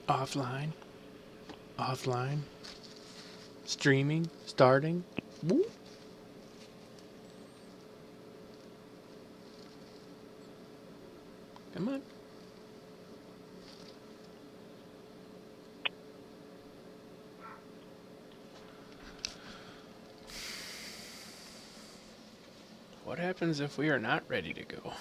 Offline. Offline. Streaming. Starting. Woo. Come on. What happens if we are not ready to go?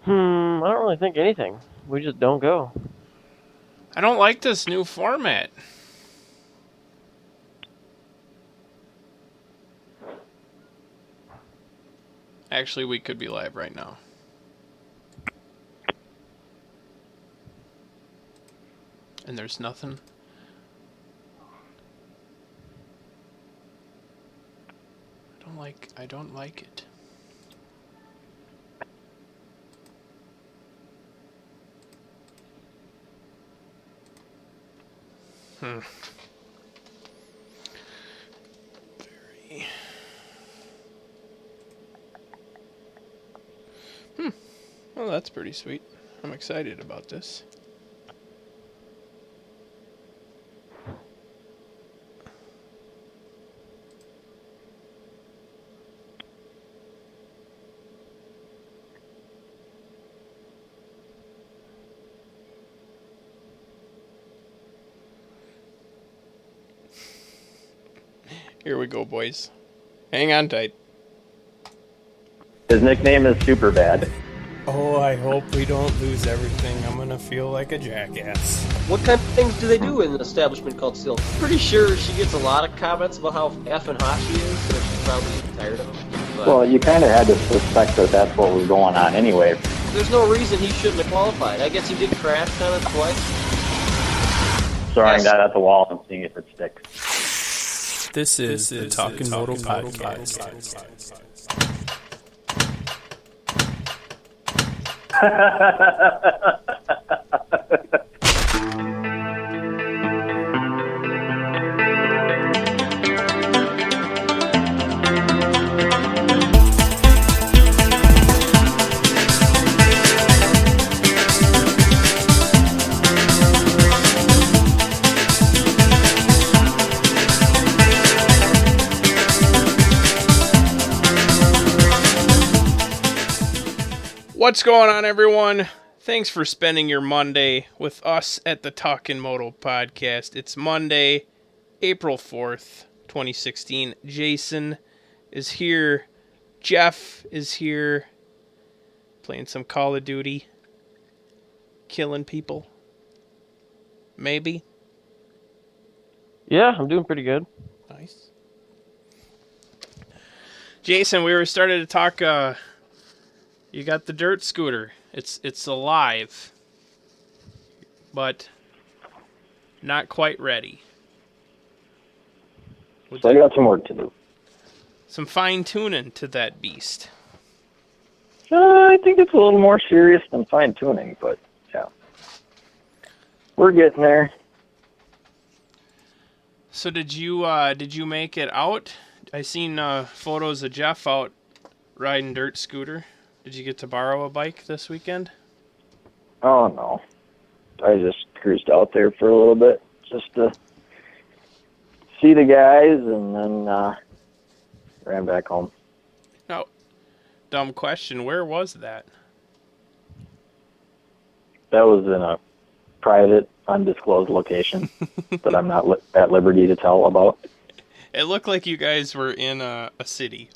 I don't really think anything. We just don't go. I don't like this new format. Actually, we could be live right now. And there's nothing. I don't like it. Very. Well, that's pretty sweet. I'm excited about this. Here we go, boys. Hang on tight. His nickname is Superbad. Oh, I hope we don't lose everything. I'm gonna feel like a jackass. What kind of things do they do in an establishment called Steel? Pretty sure she gets a lot of comments about how effing hot she is, so she's probably tired of them. But Well, you kind of had to suspect that that's what was going on anyway. there's no reason he shouldn't have qualified. I guess he did crash kind of twice. Throwing Yes. that at the wall and seeing if it sticks. This is the Talkin Moto podcast. What's going on, everyone? Thanks for spending your Monday with us at the Talkin Moto podcast. It's Monday, April 4th, 2016. Jason is here. Jeff is here. Playing some Call of Duty. Killing people. Maybe. Yeah, I'm doing pretty good. Nice. Jason, we were starting to talk, you got the dirt scooter. It's alive, but not quite ready. So I got some work to do. Some fine-tuning to that beast. I think it's a little more serious than fine-tuning, but yeah. We're getting there. So did you make it out? I seen photos of Jeff out riding dirt scooter. Did you get to borrow a bike this weekend? Oh, no. I just cruised out there for a little bit just to see the guys and then ran back home. No. Dumb question. Where was that? That was in a private, undisclosed location that I'm not at liberty to tell about. It looked like you guys were in a city.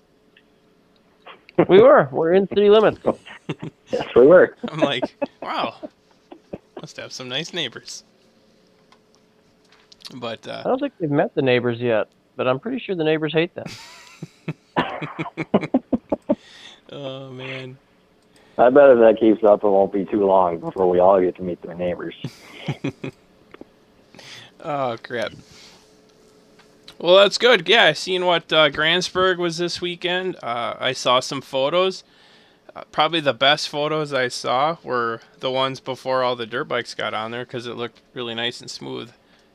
We're in city limits. Yes, we were. I'm like, wow. Must have some nice neighbors. But I don't think they've met the neighbors yet, but I'm pretty sure the neighbors hate them. oh man. I bet if that keeps up, it won't be too long before we all get to meet their neighbors. Oh crap. Well, that's good. Yeah, I seen what Gransburg was this weekend. I saw some photos. Probably the best photos I saw were the ones before all the dirt bikes got on there because it looked really nice and smooth.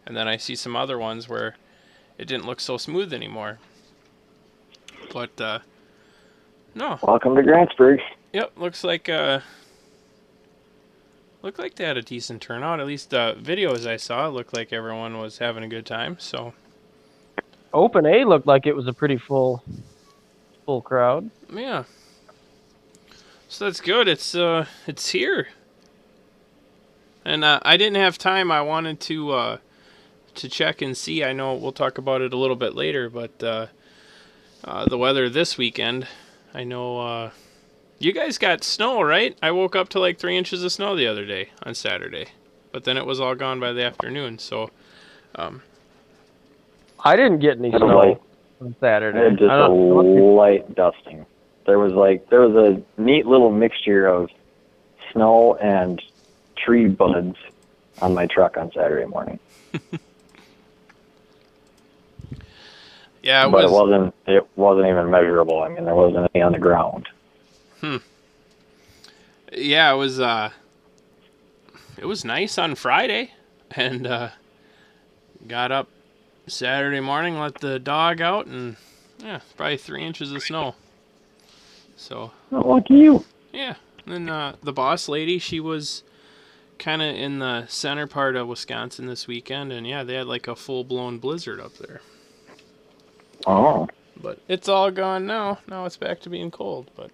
And then I see some other ones where it didn't look so smooth anymore. But No. Welcome to Grantsburg. Yep, looked like they had a decent turnout. At least the videos I saw looked like everyone was having a good time. So Open A looked like it was a pretty full crowd. yeah, so that's good. It's here, and I didn't have time. I wanted to check and see. I know we'll talk about it a little bit later, but the weather this weekend. I know you guys got snow, right? I woke up to like 3 inches of snow the other day on Saturday, but then it was all gone by the afternoon. So I didn't get any snow on Saturday. I had just a light dusting. There was a neat little mixture of snow and tree buds on my truck on Saturday morning. yeah, But it wasn't even measurable. I mean, there wasn't any on the ground. Yeah, it was nice on Friday, and got up Saturday morning, let the dog out, and yeah, probably 3 inches of snow. So. Oh, lucky you. Yeah, and then the boss lady, she was kind of in the center part of Wisconsin this weekend, and yeah, they had like a full-blown blizzard up there. Oh. But it's all gone now. Now it's back to being cold, but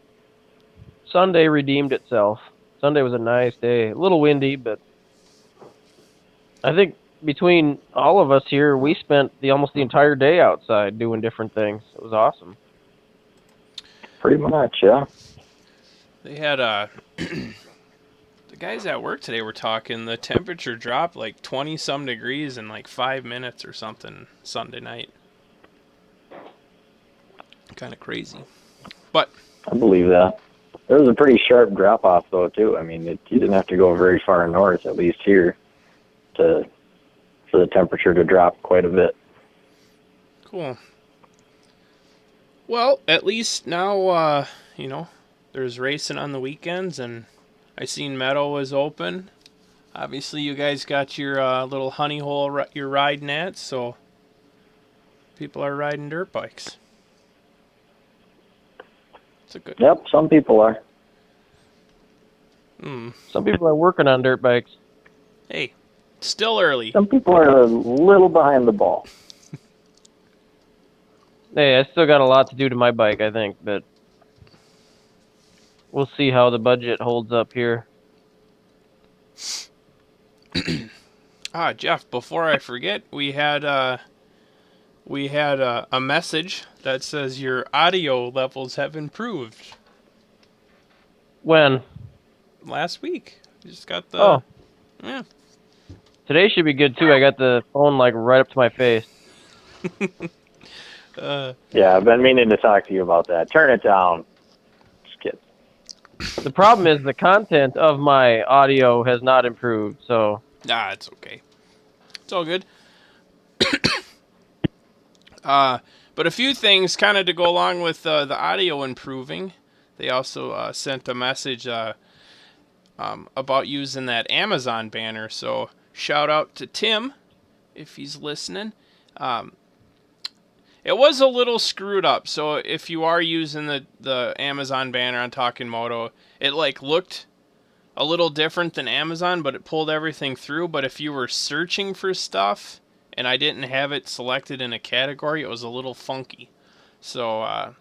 Sunday redeemed itself. Sunday was a nice day. A little windy, but I think between all of us here, we spent almost the entire day outside doing different things. It was awesome. Pretty much, yeah. they had the guys at work today were talking. The temperature dropped like 20-some degrees in like 5 minutes or something Sunday night. Kind of crazy, but I believe that. There was a pretty sharp drop-off, though, too. I mean, you didn't have to go very far north, at least here, for the temperature to drop quite a bit. cool. Well, at least now, there's racing on the weekends, and I seen Meadow was open. Obviously, you guys got your little honey hole you're riding at, so people are riding dirt bikes. It's a good. Yep, some people are. Some people are working on dirt bikes. Hey, still early. Some people are a little behind the ball. Hey, I still got a lot to do to my bike, I think, but we'll see how the budget holds up here. Jeff, before I forget, we had a message that says your audio levels have improved. When? Last week. You just got the... Oh. Yeah. Today should be good, too. I got the phone, like, right up to my face. Yeah, I've been meaning to talk to you about that. Turn it down. Just kidding. The problem is the content of my audio has not improved, so... Nah, it's okay. It's all good. But a few things kind of to go along with the audio improving. They also sent a message about using that Amazon banner. So shout out to Tim if he's listening. It was a little screwed up. So if you are using the Amazon banner on Talkin Moto, it like looked a little different than Amazon, but it pulled everything through. But if you were searching for stuff and I didn't have it selected in a category, it was a little funky. So I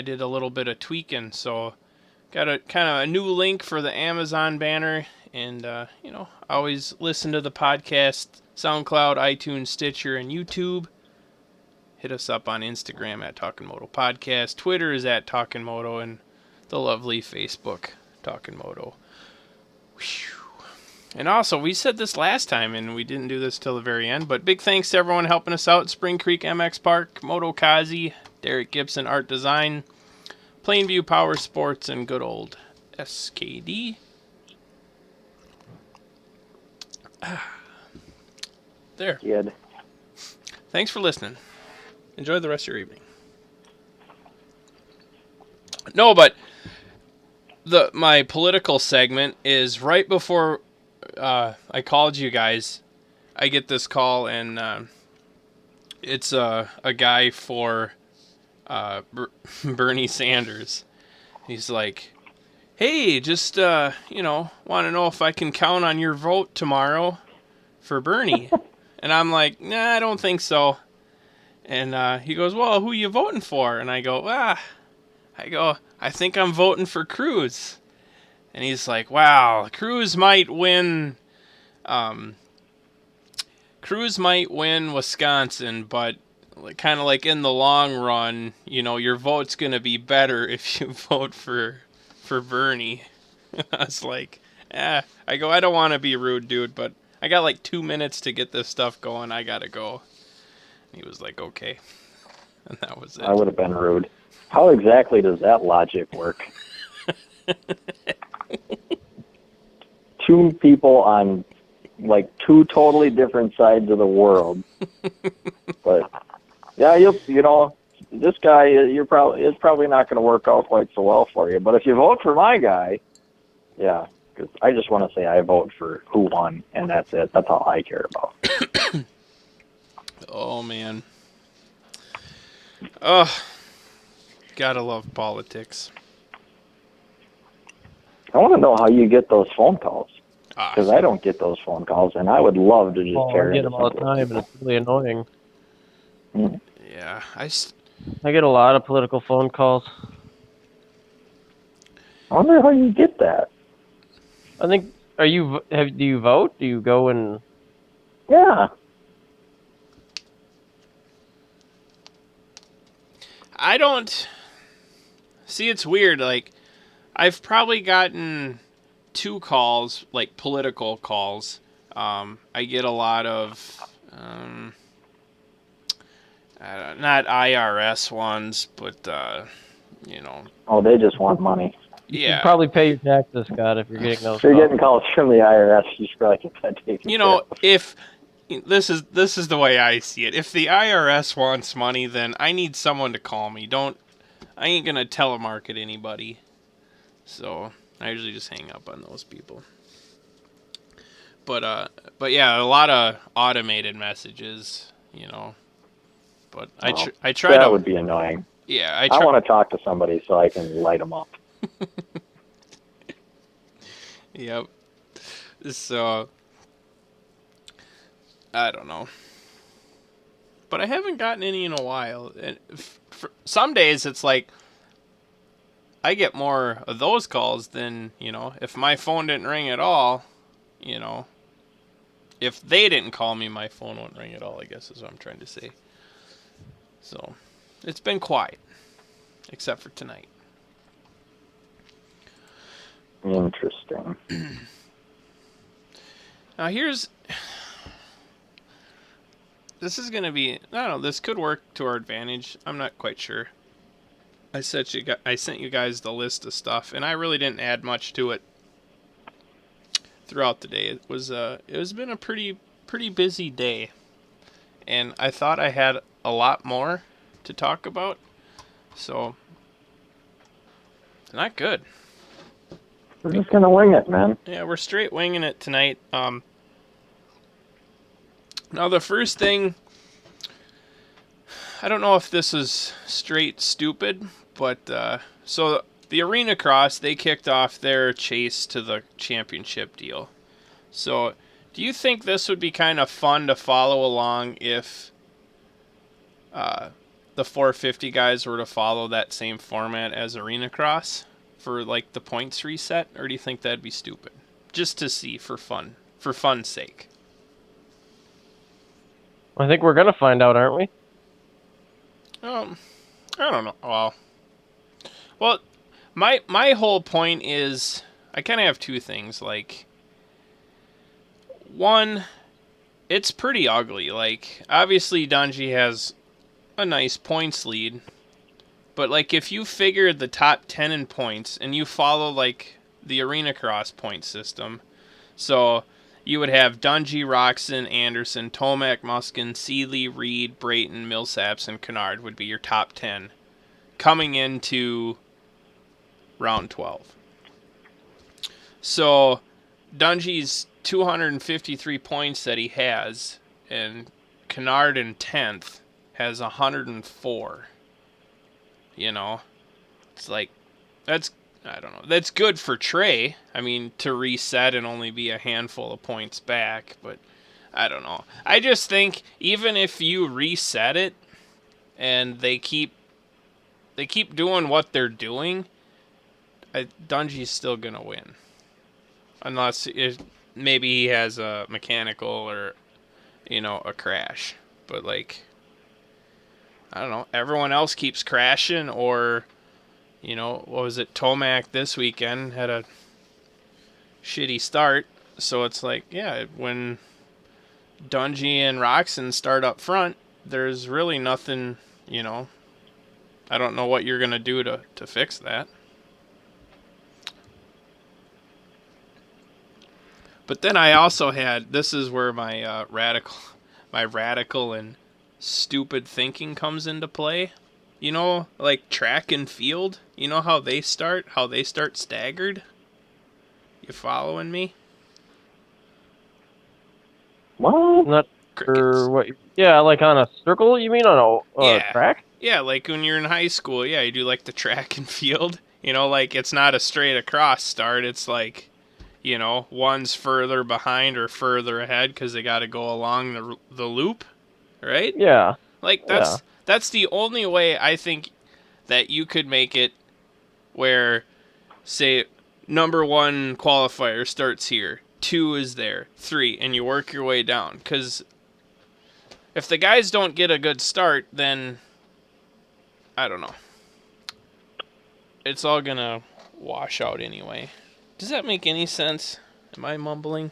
did a little bit of tweaking. So got a kind of a new link for the Amazon banner. And, always listen to the podcast, SoundCloud, iTunes, Stitcher, and YouTube. Hit us up on Instagram at Talkin Moto Podcast. Twitter is at Talkin Moto, and the lovely Facebook, Talkin Moto. Whew. And also, we said this last time, and we didn't do this till the very end, but big thanks to everyone helping us out. Spring Creek MX Park, Moto Kazi, Derek Gibson Art Design, Plainview Power Sports, and good old SKD. There. Good. Thanks for listening. Enjoy the rest of your evening. No, but my political segment is right before I called you guys. I get this call, and it's a guy for Bernie Sanders. He's like, hey, just, want to know if I can count on your vote tomorrow for Bernie. And I'm like, nah, I don't think so. And he goes, well, who you voting for? And I go, I think I'm voting for Cruz. And he's like, wow, Cruz might win Wisconsin, but kind of like in the long run, your vote's going to be better if you vote for Bernie. I was like, I go, I don't want to be rude, dude, but I got like 2 minutes to get this stuff going. I got to go. He was like, okay. And that was it. I would have been rude. How exactly does that logic work? Two people on like two totally different sides of the world. But yeah, this guy, it's probably not going to work out quite so well for you. But if you vote for my guy, yeah, because I just want to say I vote for who won, and that's it. That's all I care about. Oh man. Oh, gotta love politics. I want to know how you get those phone calls, because I don't get those phone calls, and I would love to just tear I get them all the time, and it's really annoying. Mm-hmm. Yeah, I get a lot of political phone calls. I wonder how you get that. I think, do you vote? Do you go and... Yeah. I don't... See, it's weird, like, I've probably gotten 2 calls, like political calls. I get a lot of, not IRS ones, but, Oh, they just want money. Yeah. You should probably pay your taxes, Scott, if you're getting those If you're calls. getting calls from the IRS, you should probably get that taken care of. If this is the way I see it. If the IRS wants money, then I need someone to call me. I ain't gonna telemarket anybody. So I usually just hang up on those people. But yeah, a lot of automated messages, But I try to. That would be annoying. Yeah, I want to talk to somebody so I can light them up. Yep. So I don't know, but I haven't gotten any in a while. And for some days it's like I get more of those calls than if my phone didn't ring at all. If they didn't call me, my phone wouldn't ring at all. I guess is what I'm trying to say. So it's been quiet, except for tonight. Interesting. Now this is going to be, I don't know, this could work to our advantage. I'm not quite sure. I sent you guys the list of stuff, and I really didn't add much to it throughout the day. It was been a pretty busy day, and I thought I had a lot more to talk about, so not good. We're just gonna wing it, man. Yeah, we're straight winging it tonight. Now the first thing, I don't know if this is straight stupid, but so the Arena Cross, they kicked off their chase to the championship deal. So do you think this would be kind of fun to follow along if the 450 guys were to follow that same format as Arena Cross for like the points reset, or do you think that'd be stupid? Just to see for fun's sake. I think we're going to find out, aren't we? I don't know. Well, my whole point is I kind of have 2 things. Like, one, it's pretty ugly. Like, obviously Dungey has a nice points lead, but like if you figure the top 10 in points and you follow like the Arena Cross point system, so you would have Dungey, Roxon, Anderson, Tomac, Muskin, Seeley, Reed, Brayton, Millsaps, and Kennard would be your top 10 coming into round 12. So Dungey's 253 points that he has, and Kennard in 10th has 104. You know, it's like I don't know. That's good for Trey. I mean, to reset and only be a handful of points back, but I don't know. I just think even if you reset it and they keep doing what they're doing, Dungey's still gonna win, unless maybe he has a mechanical or a crash. But like, I don't know. Everyone else keeps crashing, or what was it? Tomac this weekend had a shitty start, so it's like, yeah, when Dungey and Roxon start up front, there's really nothing, I don't know what you're going to do to fix that. But then I also had, this is where my radical and stupid thinking comes into play. Like track and field, how they start staggered? You following me? What? Not Crickets. sure what. Yeah, like on a circle. You mean on a track? Yeah, like when you're in high school, yeah, you do like the track and field. Like it's not a straight across start. It's like, one's further behind or further ahead because they got to go along the loop, right? Yeah. Like that's the only way I think that you could make it where, say, number 1 qualifier starts here, 2 is there, 3, and you work your way down. Because if the guys don't get a good start, then I don't know. It's all gonna wash out anyway. Does that make any sense? Am I mumbling?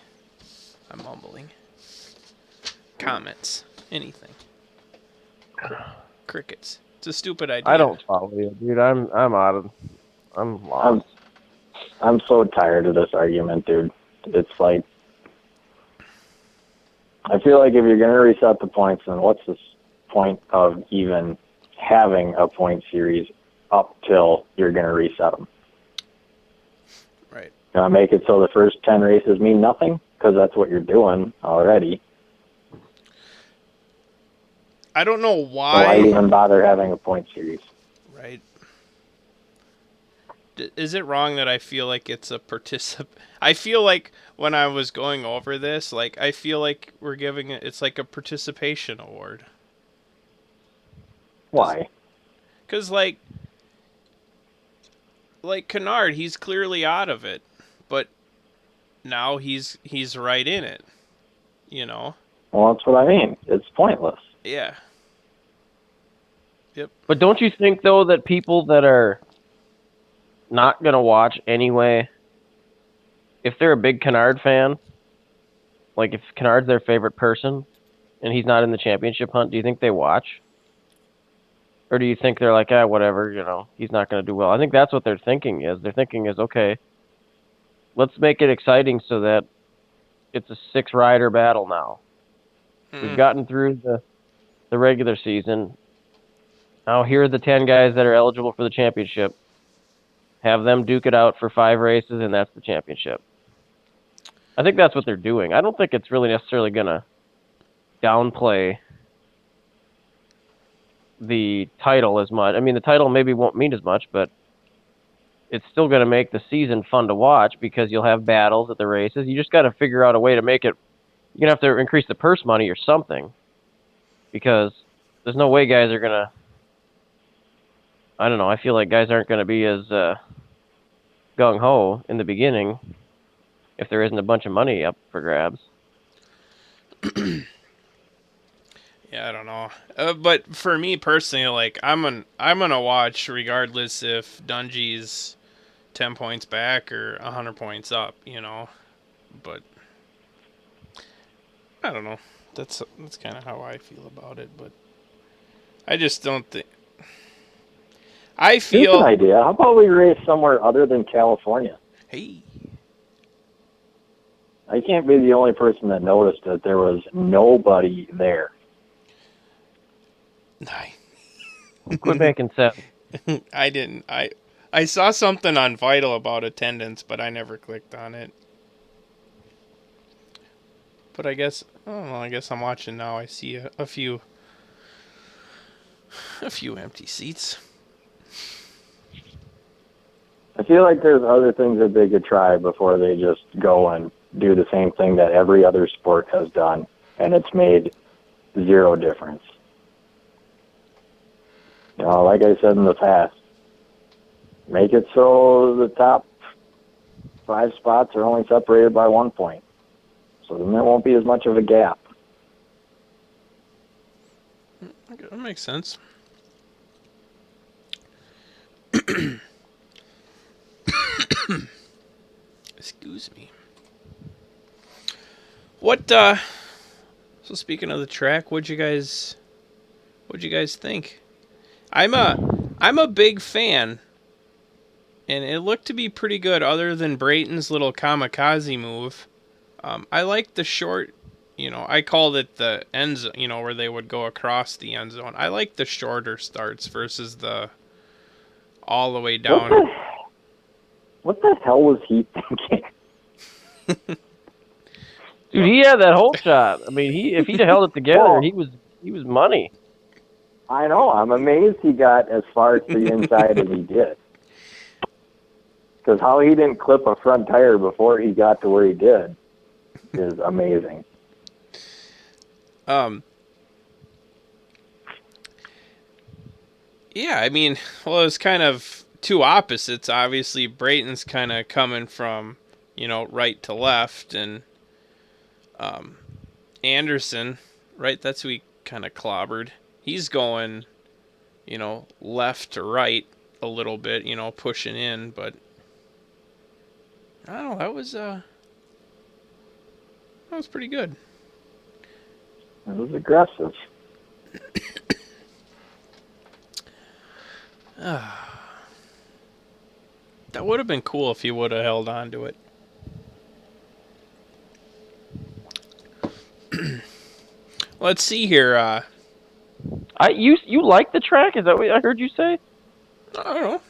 I'm mumbling. Comments. Anything. Crickets. It's a stupid idea. I don't follow you, dude. I'm lost. I'm so tired of this argument, dude. It's like, I feel like if you're going to reset the points, then what's the point of even having a point series up till you're going to reset them? Right. Make it so the first 10 races mean nothing? Because that's what you're doing already. I don't know why. Why even bother having a point series? Right. Is it wrong that I feel like it's a I feel like when I was going over this, like, I feel like we're giving it's like a participation award. Why? Because, like Kennard, he's clearly out of it, but now he's right in it, Well, that's what I mean. It's pointless. Yeah. Yep. But don't you think, though, that people that are not going to watch anyway, if they're a big Kennard fan, like if Kennard's their favorite person and he's not in the championship hunt, do you think they watch? Or do you think they're like, whatever, he's not going to do well? I think that's what their thinking is. Their thinking is, okay, let's make it exciting so that it's a 6-rider battle now. We've gotten through the regular season. Now here are the 10 guys that are eligible for the championship. Have them duke it out for 5 races, and that's the championship. I think that's what they're doing. I don't think it's really necessarily going to downplay the title as much. I mean, the title maybe won't mean as much, but it's still going to make the season fun to watch because you'll have battles at the races. You just got to figure out a way to make it. You're going to have to increase the purse money or something because there's no way guys are going to. I don't know. I feel like guys aren't going to be as gung-ho in the beginning if there isn't a bunch of money up for grabs. Yeah, I don't know. But for me personally, like, I'm gonna watch regardless if Dungey's 10 points back or 100 points up, But I don't know. That's kind of how I feel about it. But I just don't think. I feel. Here's an idea. How about we race somewhere other than California? Hey. I can't be the only person that noticed that there was nobody there. Quit making sense. I didn't. I saw something on Vital about attendance, but I never clicked on it. But I guess I'm watching now. I see a few empty seats. I feel like there's other things that they could try before they just go and do the same thing that every other sport has done, and it's made zero difference. You know, like I said in the past, make it so the top 5 spots are only separated by 1 point. So then there won't be as much of a gap. That makes sense. Excuse me. What so speaking of the track, what'd you guys think? I'm a big fan, and it looked to be pretty good other than Brayton's little kamikaze move. I liked the short, I called it the end zone, where they would go across the end zone. I like the shorter starts versus the all the way down. What the hell was he thinking? Dude, he had that whole shot. I mean, if he'd held it together, he was money. I know. I'm amazed he got as far to the inside as he did. Because how he didn't clip a front tire before he got to where he did is amazing. Yeah, I mean, well, it was kind of two opposites. Obviously, Brayton's kind of coming from, right to left, and Anderson, right, that's who he kind of clobbered. He's going, left to right a little bit, pushing in, but I don't know, that was pretty good. It was aggressive. That would have been cool if he would have held on to it. Let's see here. You like the track? Is that what I heard you say? I don't know.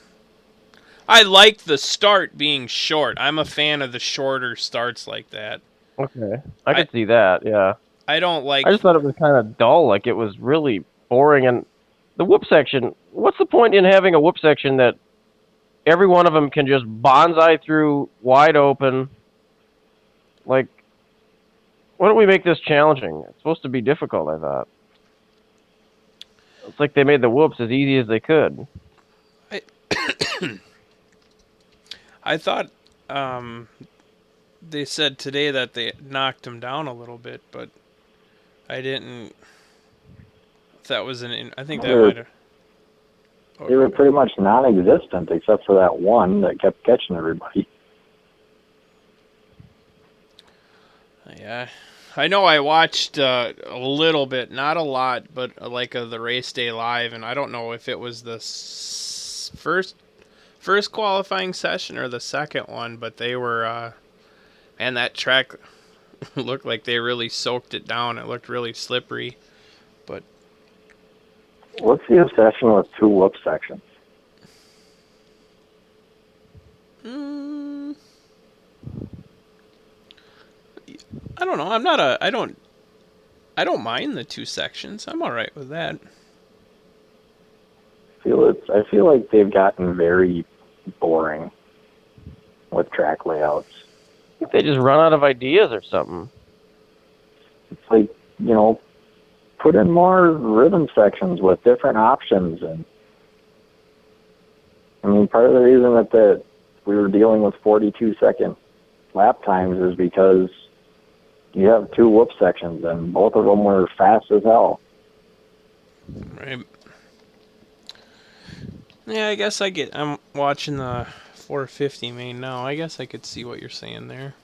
I like the start being short. I'm a fan of the shorter starts like that. Okay, I could see that. Yeah. I don't like. I just thought it was kind of dull. Like it was really boring. And the whoop section. What's the point in having a whoop section that every one of them can just bonsai through wide open? Like, why don't we make this challenging? It's supposed to be difficult, I thought. It's like they made the whoops as easy as they could. I thought they said today that they knocked him down a little bit, but I didn't. That was I think that might have. They were pretty much non-existent except for that one that kept catching everybody. Yeah, I know I watched a little bit, not a lot, but like the race day live, and I don't know if it was the first qualifying session or the second one, but they were, and that track looked like they really soaked it down. It looked really slippery, but. What's the obsession with 2 whoop sections? I don't know. I don't mind the 2 sections. I'm all right with that. I feel like they've gotten very boring with track layouts. I think they just run out of ideas or something. It's like, put in more rhythm sections with different options. And I mean, part of the reason that we were dealing with 42-second lap times is because you have 2 whoop sections, and both of them were fast as hell. Right. Yeah, I guess I'm watching the 450 main now. I guess I could see what you're saying there.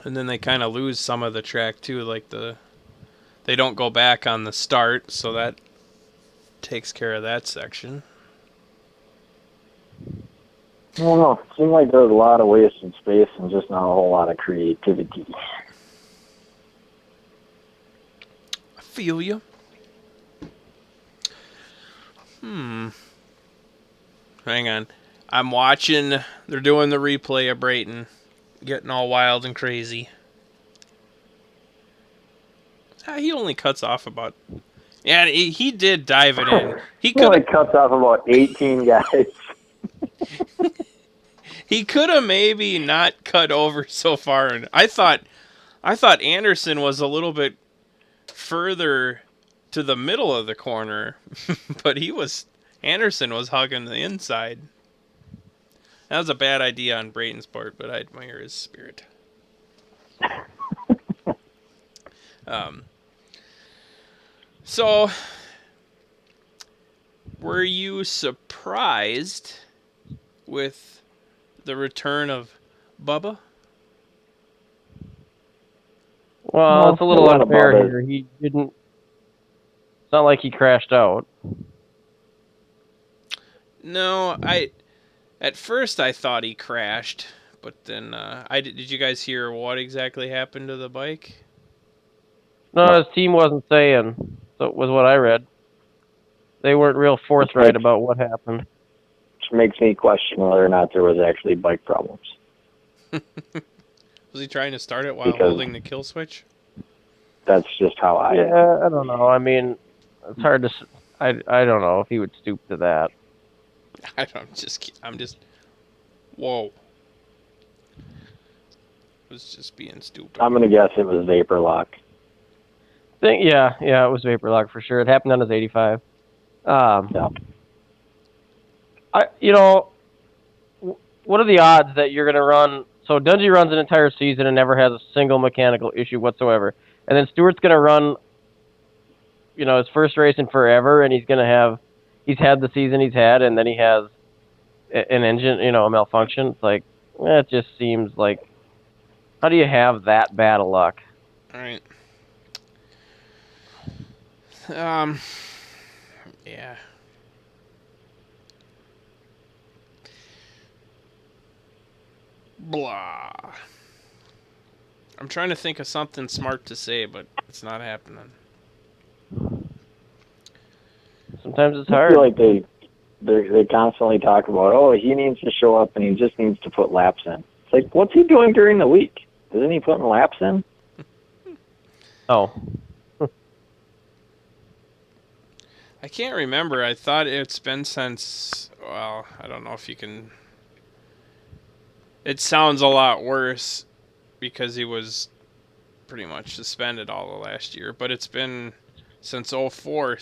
And then they kind of lose some of the track too, like they don't go back on the start, so that takes care of that section. I don't know. It seemed like there was a lot of wasted space and just not a whole lot of creativity. I feel you. Hang on. I'm watching. They're doing the replay of Brayton getting all wild and crazy. He only cuts off about Yeah, he did dive it in. He He only could cuts off about 18 guys. have maybe not cut over so far. And I thought Anderson was a little bit further to the middle of the corner, but Anderson was hugging the inside. That was a bad idea on Brayton's part, but I admire his spirit. So, were you surprised with the return of Bubba? Well, it's a little it went unfair above it. here. He didn't. It's not like he crashed out. No, at first I thought he crashed, but then did you guys hear what exactly happened to the bike? No, his team wasn't saying. So it was what I read. They weren't real forthright about what happened. Which makes me question whether or not there was actually bike problems. Was he trying to start it while holding the kill switch? That's just how I. Yeah, I don't know. I mean, it's hard to. I don't know if he would stoop to that. I'm just. Whoa. Was just being stupid. I'm gonna guess it was vapor lock. Yeah, it was vapor lock for sure. It happened on his 85. Yeah. What are the odds that you're gonna run? So Dungey runs an entire season and never has a single mechanical issue whatsoever, and then Stewart's gonna run, his first race in forever, and he's had the season he's had, and then he has an engine, a malfunction. It's like, it just seems like, how do you have that bad of luck? All right. Yeah. Blah. I'm trying to think of something smart to say, but it's not happening. Sometimes it's I hard. feel like they constantly talk about, oh, he needs to show up and he just needs to put laps in. It's like, what's he doing during the week? Isn't he putting laps in? Oh. I can't remember. I thought it's been since, well, I don't know if you can. It sounds a lot worse because he was pretty much suspended all of last year, but it's been since 04,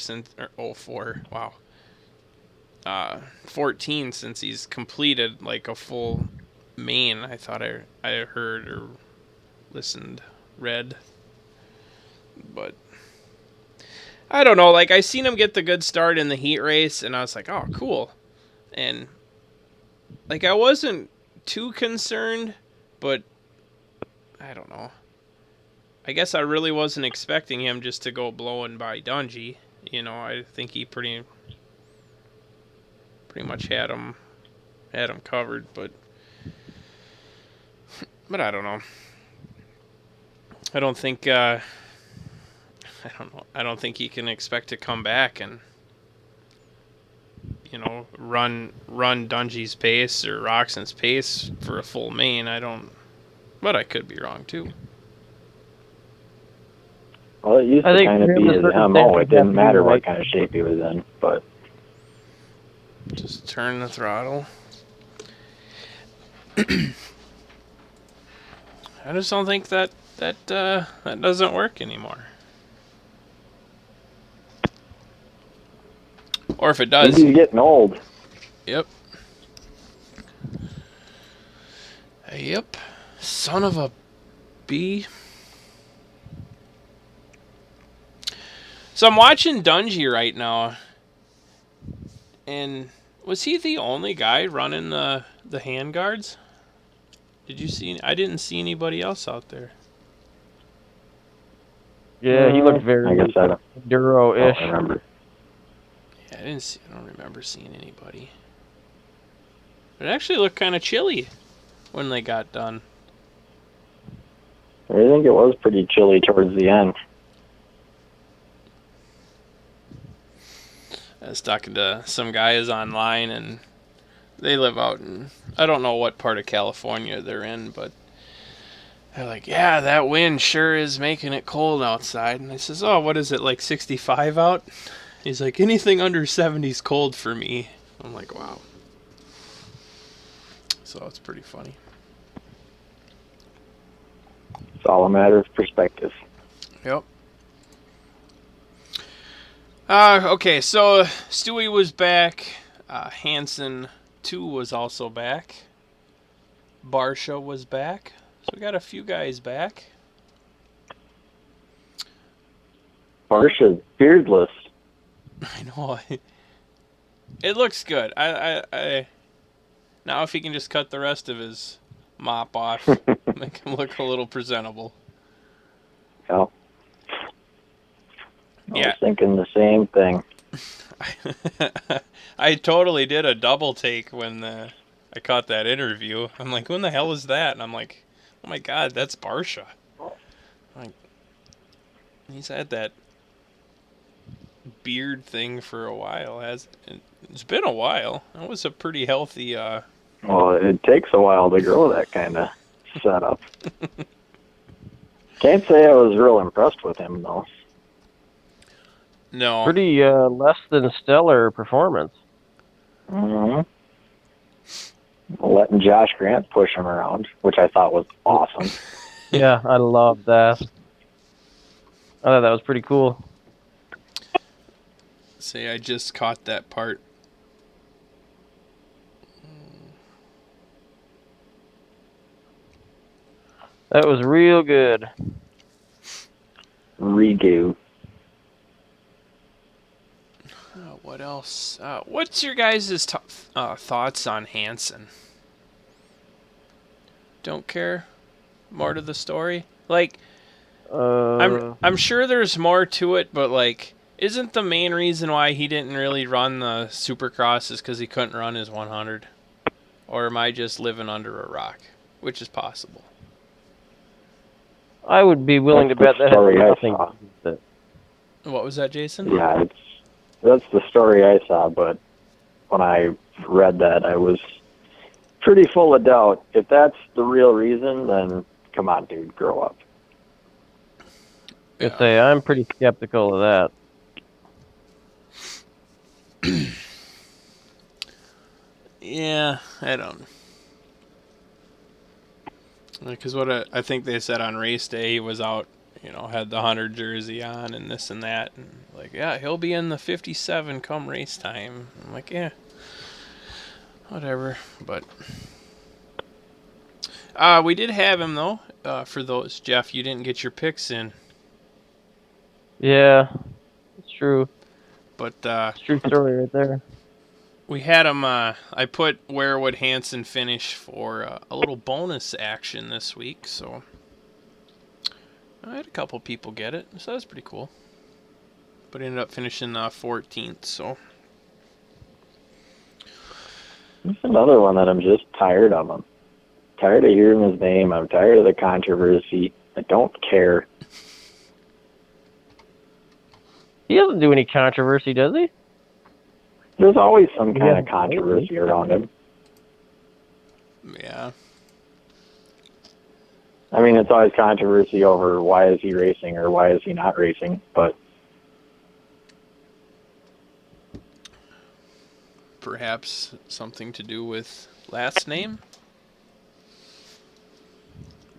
14 since he's completed like a full main. I thought I heard or read, but I don't know. Like, I seen him get the good start in the heat race, and I was like, oh, cool. And like, I wasn't too concerned, but I don't know. I guess I really wasn't expecting him just to go blowing by Dungey. I think he pretty much had him covered, but I don't know. I don't think I don't know. I don't think he can expect to come back and run Dungey's pace or Roxon's pace for a full main. But I could be wrong too. Well, it used to kind of be his MO. It didn't matter what kind of shape he was in, but just turn the throttle. I just don't think that doesn't work anymore. Or if it does, he's getting old. Yep. Son of a bee. So I'm watching Dungey right now, and was he the only guy running the handguards? Did you see? I didn't see anybody else out there. Yeah, he looked very Duro-ish. I remember. Yeah, I don't remember seeing anybody. It actually looked kind of chilly when they got done. I think it was pretty chilly towards the end. I was talking to some guys online, and they live out in, I don't know what part of California they're in, but They're like, yeah, that wind sure is making it cold outside. And I says, oh, what is it, like 65 out? He's like, anything under 70 is cold for me. I'm like, wow. So it's pretty funny. It's all a matter of perspective. Yep. Okay, so Stewie was back. Hansen 2 was also back. Barsha was back. So we got a few guys back. Barsha's beardless. I know. It looks good. I now if he can just cut the rest of his mop off, make him look a little presentable. Yeah. I Yeah. was thinking the same thing. I totally did a double take when I caught that interview. I'm like, when the hell is that? And I'm like, oh my god, that's Barsha. Like, he's had that beard thing for a while. It's been a while. That was a pretty healthy. Well, it takes a while to grow that kind of setup. Can't say I was real impressed with him though. No. Pretty less than stellar performance. Mm-hmm. Letting Josh Grant push him around, which I thought was awesome. Yeah, I love that. I thought that was pretty cool. Say, I just caught that part. That was real good. Redo. What else? What's your guys' thoughts on Hansen? Don't care? More to the story? Like, I'm sure there's more to it, but like, isn't the main reason why he didn't really run the Supercross is because he couldn't run his 100? Or am I just living under a rock? Which is possible. I would be willing to bet that has nothing to do with it. What was that, Jason? Yeah, that's the story I saw, but when I read that, I was pretty full of doubt. If that's the real reason, then come on, dude, grow up. I say I'm pretty skeptical of that. Yeah, I don't. Because what I think they said on race day, he was out, had the 100 jersey on and this and that. And like, yeah, he'll be in the 57 come race time. I'm like, yeah, whatever. But we did have him, though, for those. Jeff, you didn't get your picks in. Yeah, it's true. But it's a true story right there. We had him, I put where would Hansen finish for a little bonus action this week, so I had a couple people get it, so that's pretty cool. But ended up finishing 14th, so. There's another one that I'm just tired of him. Tired of hearing his name. I'm tired of the controversy. I don't care. He doesn't do any controversy, does he? There's always some kind of controversy around him. Yeah. I mean, it's always controversy over why is he racing or why is he not racing, but Perhaps something to do with last name?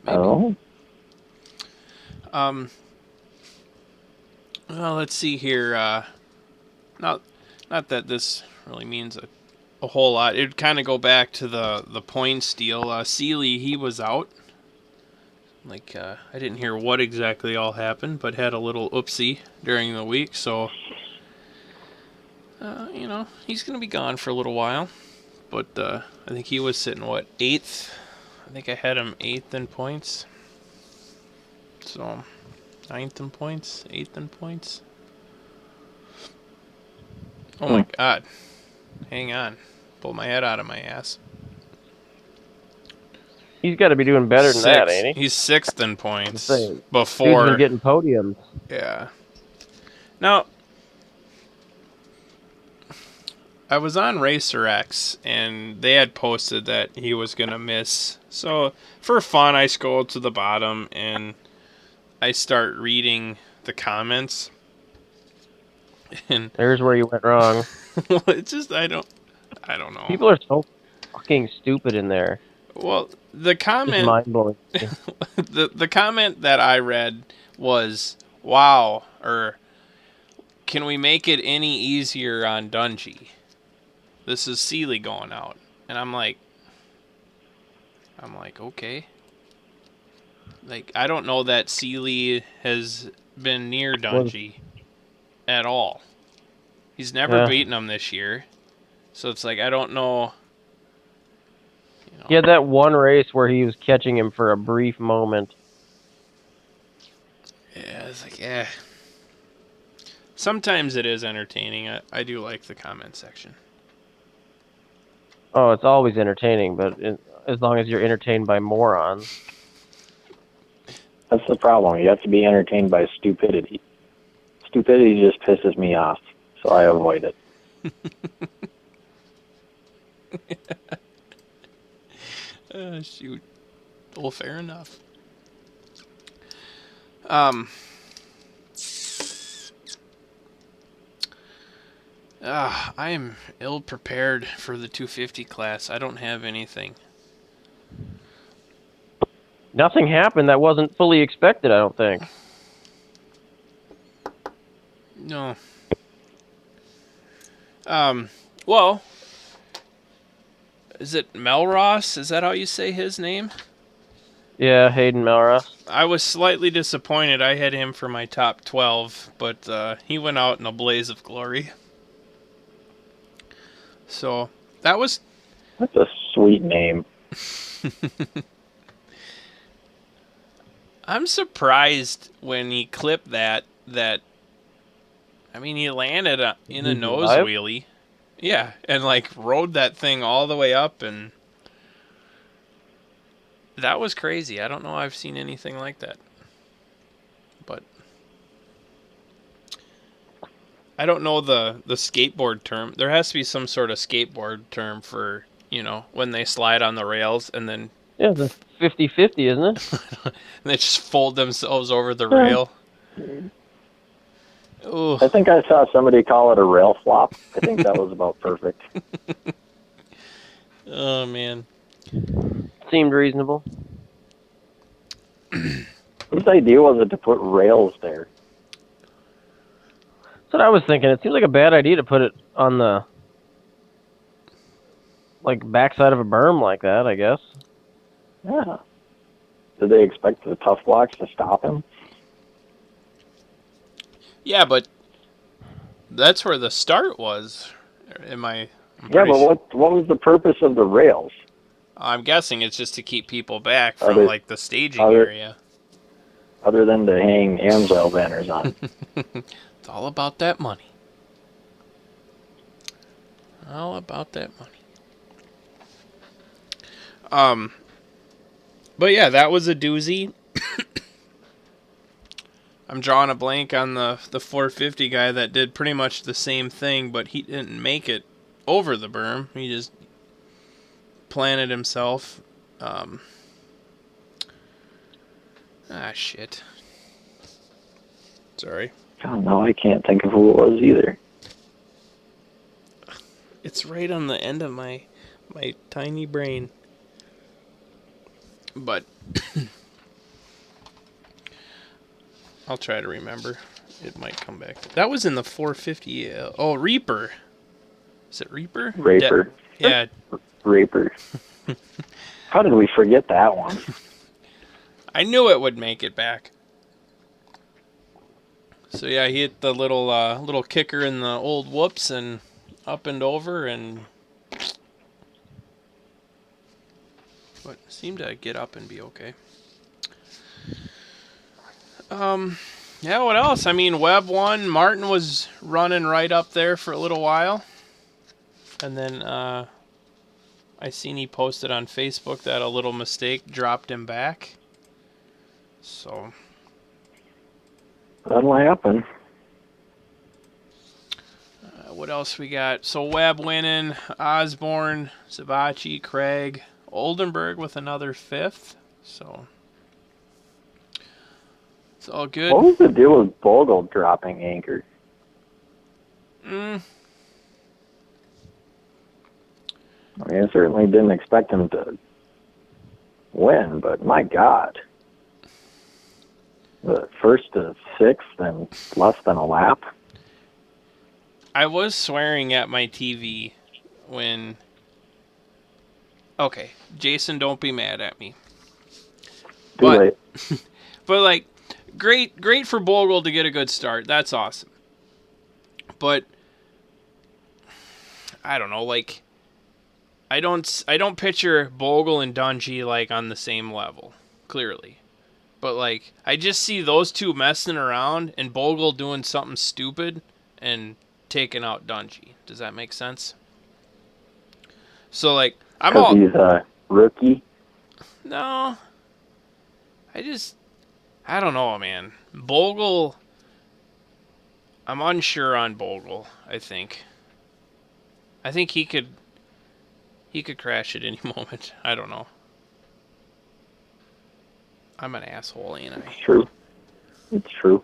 Maybe. Oh. Well, let's see here. Not that this really means a whole lot. It'd kind of go back to the points deal. Seeley, he was out. Like, I didn't hear what exactly all happened, but had a little oopsie during the week, so, he's going to be gone for a little while. But I think he was sitting, 8th? I think I had him 8th in points. So, 9th in points, 8th in points. Oh my god. Hang on. Pull my head out of my ass. He's got to be doing better than that, ain't he? He's 6th in points. Before. He's been getting podiums. Yeah. Now, I was on Racer X, and they had posted that he was going to miss. So, for fun, I scroll to the bottom, and I start reading the comments. And There's where you went wrong. well, it's just, I don't know. People are so fucking stupid in there. Well, the Just comment, mind-blowing. the comment that I read was, wow, or can we make it any easier on Dungey? This is Seeley going out. And I'm like, okay. Like, I don't know that Seeley has been near Dungey at all. He's never beaten him this year. So it's like, I don't know. You know. He had that one race where he was catching him for a brief moment. Yeah, it's like, Sometimes it is entertaining. I do like the comment section. Oh, it's always entertaining, but as long as you're entertained by morons. That's the problem. You have to be entertained by stupidity. Stupidity just pisses me off, so I avoid it. Shoot. Well, fair enough. I am ill prepared for the 250 class. I don't have anything. Nothing happened that wasn't fully expected, I don't think. No. Well, is it Melross? Is that how you say his name? Yeah, Hayden Melross. I was slightly disappointed. I had him for my top 12, but he went out in a blaze of glory. So, that's a sweet name. I'm surprised when he clipped that I mean, he landed in a nose wheelie. Yeah, and like rode that thing all the way up, and that was crazy. I don't know I've seen anything like that. But I don't know the skateboard term. There has to be some sort of skateboard term for, when they slide on the rails and then... Yeah, the 50-50, isn't it? and they just fold themselves over the rail. Ooh. I think I saw somebody call it a rail flop. I think that was about perfect. Oh, man. Seemed reasonable. Whose idea was it to put rails there? That's what I was thinking. It seems like a bad idea to put it on the backside of a berm like that, I guess. Yeah. Did they expect the tough blocks to stop him? Yeah, but that's where the start was. Yeah, but what was the purpose of the rails? I'm guessing it's just to keep people back from the staging area. Other than to hang AMSOIL banners on. It's all about that money. All about that money. But yeah, that was a doozy. I'm drawing a blank on the 450 guy that did pretty much the same thing, but he didn't make it over the berm. He just planted himself. Shit. Sorry. Oh, no, I can't think of who it was either. It's right on the end of my tiny brain. But I'll try to remember. It might come back. That was in the 450. Reaper. Is it Reaper? Raper. Yeah. Raper. How did we forget that one? I knew it would make it back. So yeah, he hit the little kicker in the old whoops and up and over, and but seemed to get up and be okay. Yeah, what else? I mean, Webb won. Martin was running right up there for a little while. And then I seen he posted on Facebook that a little mistake dropped him back. So that'll happen. What what else we got? So Webb winning, Osborne, Savachi, Craig, Oldenburg with another 5th. So it's all good. What was the deal with Bogle dropping anchor? I mean, I certainly didn't expect him to win, but my God. The 1st to 6th and less than a lap. I was swearing at my TV when... Okay, Jason, don't be mad at me. Too late. But, like, great for Bogle to get a good start. That's awesome. But, I don't know, like... I don't picture Bogle and Dungey, like, on the same level, clearly. But, like, I just see those two messing around and Bogle doing something stupid and taking out Dungey. Does that make sense? So, like, I'm all... Because he's a rookie? No. I don't know, man. Bogle... I'm unsure on Bogle, I think. I think he could crash at any moment. I don't know. I'm an asshole, ain't I? It's true. It's true.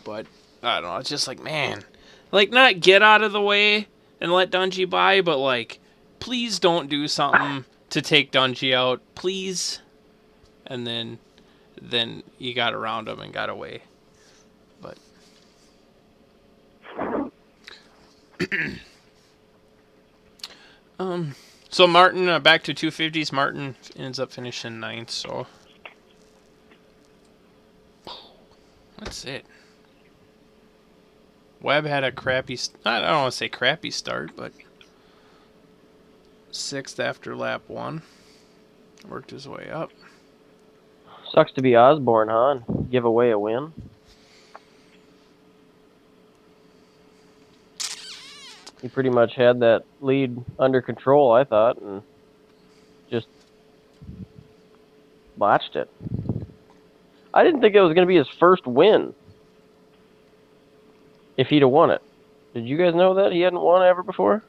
But, I don't know. It's just like, man. Like, not get out of the way and let Dungey by, but, like, please don't do something to take Dungey out. Please. And then you got around him and got away. But... So Martin, back to 250s. Martin ends up finishing 9th, so... That's it. Webb had a crappy... I don't want to say crappy start, but... 6th after lap 1. Worked his way up. Sucks to be Osborne, huh? And give away a win. He pretty much had that lead under control, I thought, and just botched it. I didn't think it was going to be his first win if he'd have won it. Did you guys know that he hadn't won ever before?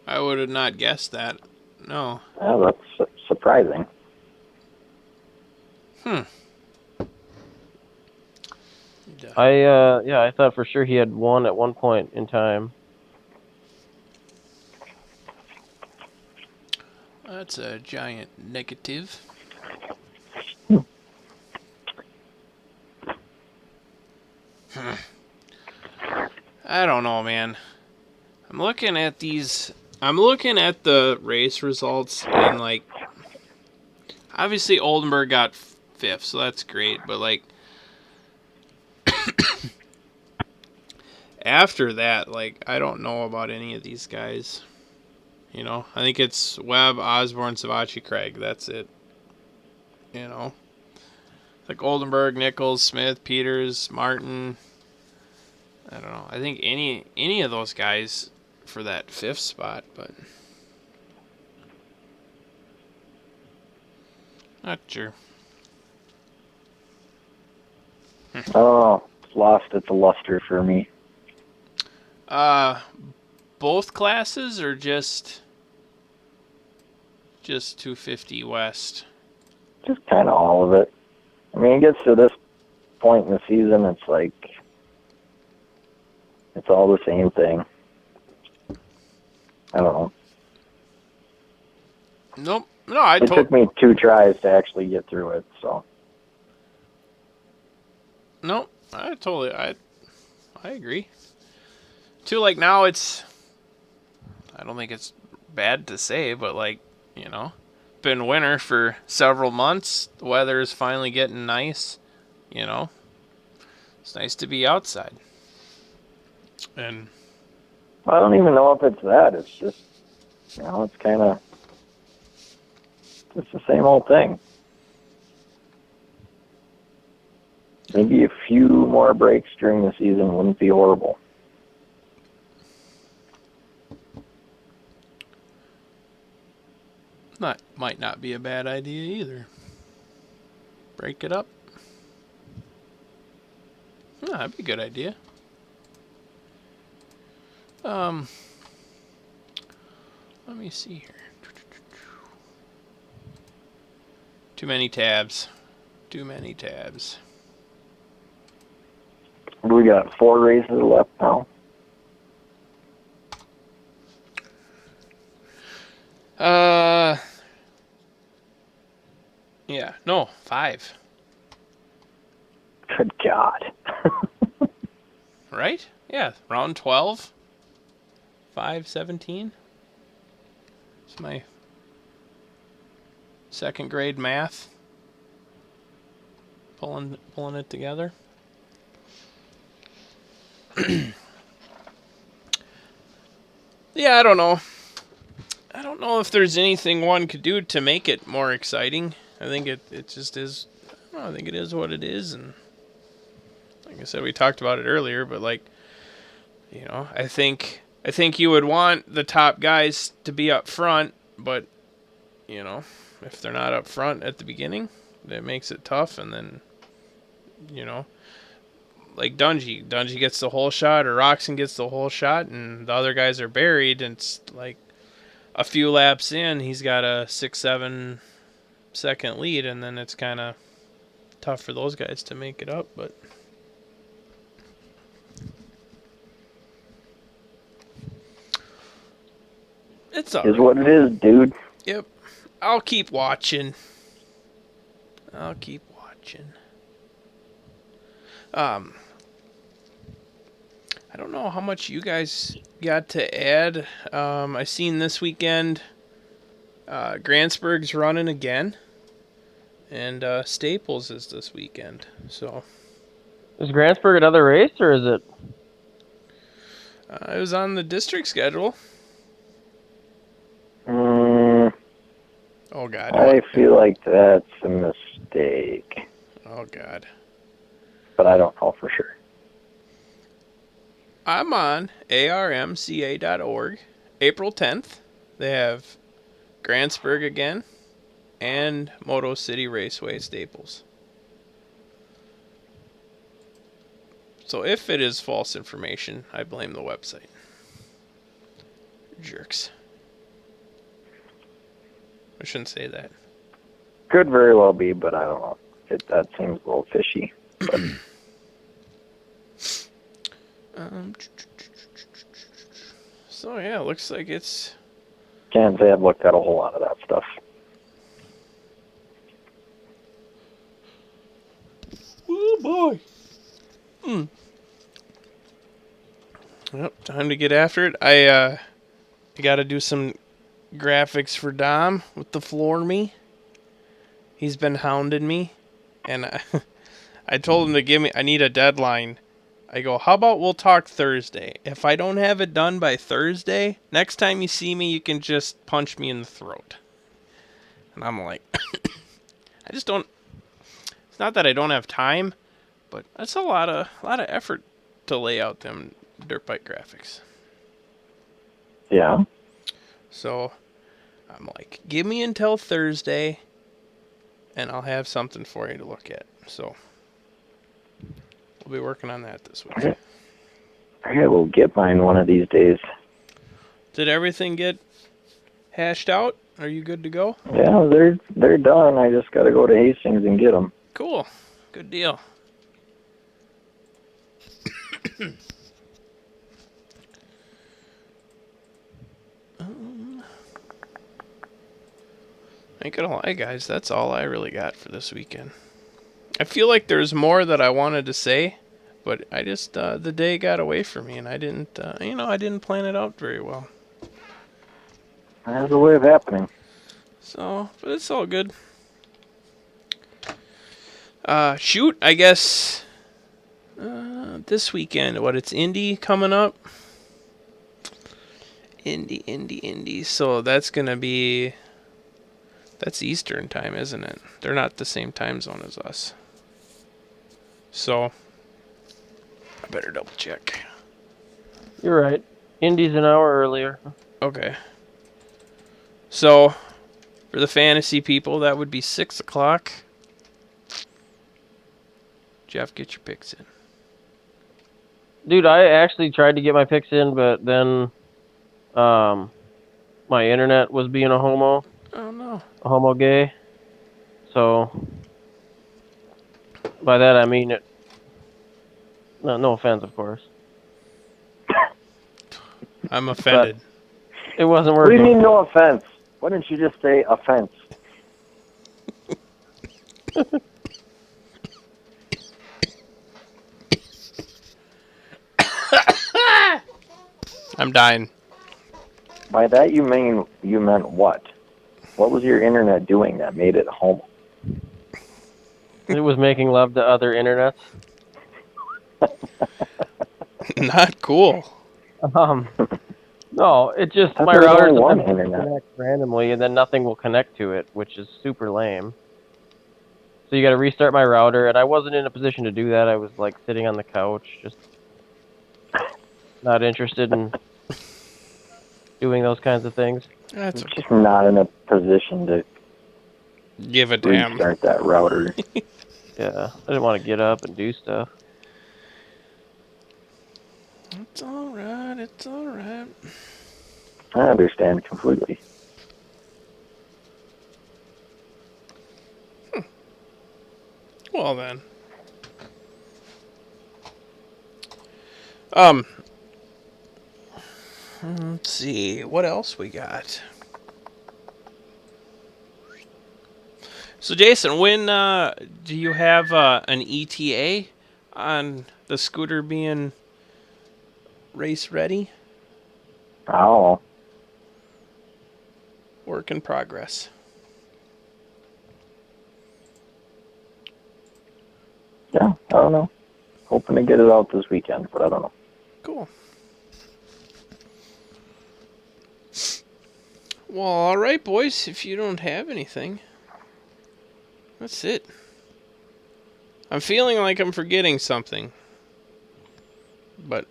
I would have not guessed that. No. Oh, that's surprising. I thought for sure he had won at one point in time. That's a giant negative. I don't know, man. I'm looking at the race results, and, like, obviously Oldenburg got 5th, so that's great, but, like, after that, like, I don't know about any of these guys. You know, I think it's Webb, Osborne, Savachi, Craig. That's it. You know, like Oldenburg, Nichols, Smith, Peters, Martin. I don't know. I think any of those guys for that 5th spot, but not sure. Oh, it's lost its luster for me. Both classes or just 250 West? Just kind of all of it. I mean, it gets to this point in the season, it's like, it's all the same thing. I don't know. Nope. No, It took me 2 tries to actually get through it, so. Nope. I agree. Too, like, now it's, I don't think it's bad to say, but, like, you know, been winter for several months. The weather is finally getting nice, you know. It's nice to be outside. And I don't even know if it's that. It's just, you know, it's kind of just the same old thing. Maybe a few more breaks during the season wouldn't be horrible. that might not be a bad idea either. Break it up. Oh, that'd be a good idea. Let me see here. Too many tabs. Too many tabs. We got 4 races left now. Yeah, no, 5. Good God. Right? Yeah, round 12. 5:17. It's my second grade math. Pulling it together. Yeah, I don't know. I don't know if there's anything one could do to make it more exciting. I think it just is. I don't know, I think it is what it is, and like I said, we talked about it earlier. But like, you know, I think you would want the top guys to be up front, but you know, if they're not up front at the beginning, that makes it tough. And then, you know, like Dungy gets the whole shot, or Roxon gets the whole shot, and the other guys are buried, and it's like a few laps in, he's got a 6-7 second lead, and then it's kind of tough for those guys to make it up. But it's all Is right. what it is, dude. Yep. I'll keep watching. I don't know how much you guys got to add. I seen this weekend Grantsburg's running again, and Staples is this weekend. So Is Grantsburg another race, or is it? it was on the district schedule. Oh God! I feel like that's a mistake, Oh God! but I don't know for sure. I'm on armca.org. April 10th, they have Grantsburg again, and Moto City Raceway Staples. So if it is false information, I blame the website. Jerks. I shouldn't say that. Could very well be, but I don't know. That seems a little fishy. But So yeah, looks like it's... can't say I've looked at a whole lot of that stuff. Oh boy. Yep, time to get after it. I got to do some graphics for Dom with the floor me. He's been hounding me, and I told him to give me. I need a deadline. I go, how about we'll talk Thursday? If I don't have it done by Thursday, next time you see me, you can just punch me in the throat. And I'm like, I just don't. It's not that I don't have time, but that's a lot of effort to lay out them dirt bike graphics. Yeah. So I'm like, give me until Thursday, and I'll have something for you to look at. So we'll be working on that this week. I will get mine one of these days. Did everything get hashed out? Are you good to go? Yeah, they're done. I just got to go to Hastings and get them. Cool. Good deal. Ain't gonna lie, guys. That's all I really got for this weekend. I feel like there's more that I wanted to say, but I just the day got away from me, and I didn't, I didn't plan it out very well. That's a way of happening. So, but it's all good. Shoot, I guess this weekend. It's Indy coming up. Indy. So that's gonna be. That's Eastern time, isn't it? They're not the same time zone as us. So, I better double check. You're right. Indy's an hour earlier. Okay. So, for the fantasy people, that would be 6 o'clock. Jeff, get your picks in. Dude, I actually tried to get my picks in, but then my internet was being a Oh no. homo gay. So by that I mean it. No offense, of course. I'm offended. It wasn't What do you working. mean, no offense? Why didn't you just say offense? I'm dying. By that you meant what? What was your internet doing that made it homo? It was making love to other internets. Not cool. No, it just I thought my there was router only one sometimes internet. connects randomly, and then nothing will connect to it, which is super lame. So you got to restart my router, and I wasn't in a position to do that. I was like sitting on the couch, just not interested in doing those kinds of things. That's I'm okay. just not in a position to Give a damn. restart that router. Yeah, I didn't want to get up and do stuff. It's alright. It's alright. I understand completely. Well then. Let's see. What else we got? So, Jason, when do you have an ETA on the scooter being race ready? Oh, Work in progress. yeah, I don't know. Hoping to get it out this weekend, but I don't know. Cool. Well, all right, boys. If you don't have anything, that's it. I'm feeling like I'm forgetting something, but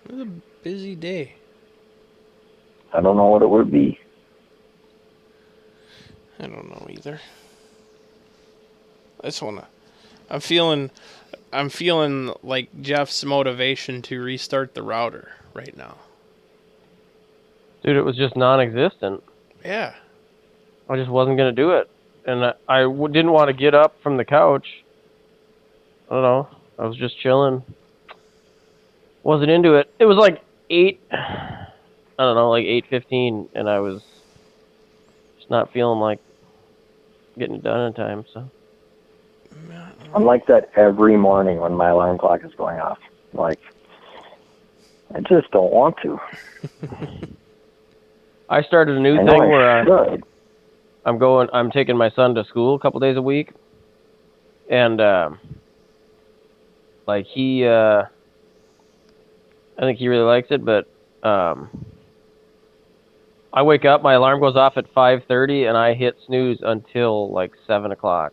it was a busy day. I don't know what it would be. I don't know either. I just wanna. I'm feeling like Jeff's motivation to restart the router right now. Dude, it was just non-existent. Yeah. I just wasn't gonna do it, and didn't want to get up from the couch. I don't know. I was just chilling. Wasn't into it. It was like 8. I don't know, like 8:15, and I was just not feeling like getting it done in time. So I'm like that every morning when my alarm clock is going off. Like, I just don't want to. I started a new I know thing I where should. I'm taking my son to school a couple days a week, and like I think he really likes it, but I wake up, my alarm goes off at 5:30, and I hit snooze until like 7 o'clock,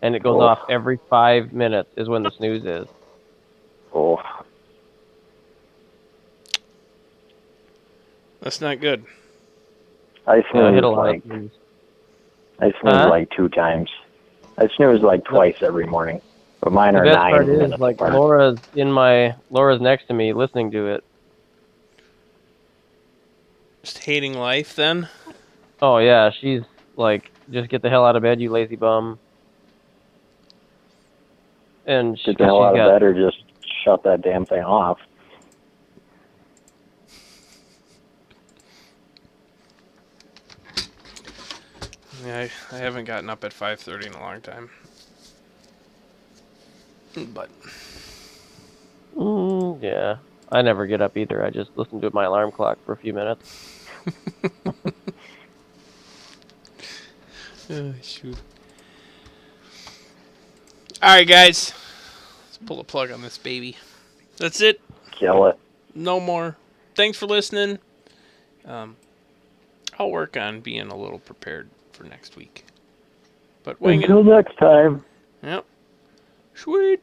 and it goes off every 5 minutes is when the snooze is. Oh, That's not good. I I hit a snooze lot like of snooze. I snooze like 2 times. I snooze like twice every morning, but mine The are best 9 part is minutes like apart. Laura's next to me listening to it. Just hating life then? Oh yeah, she's like, just get the hell out of bed, you lazy bum. And Get the hell she's out of got bed or just shut that damn thing off. Yeah, I haven't gotten up at 5:30 in a long time. But yeah, I never get up either. I just listen to my alarm clock for a few minutes. oh, shoot. All right, guys. Let's pull a plug on this baby. That's it. Kill it. No more. Thanks for listening. I'll work on being a little prepared for next week. But wing it. Until next time. Yep. Sweet.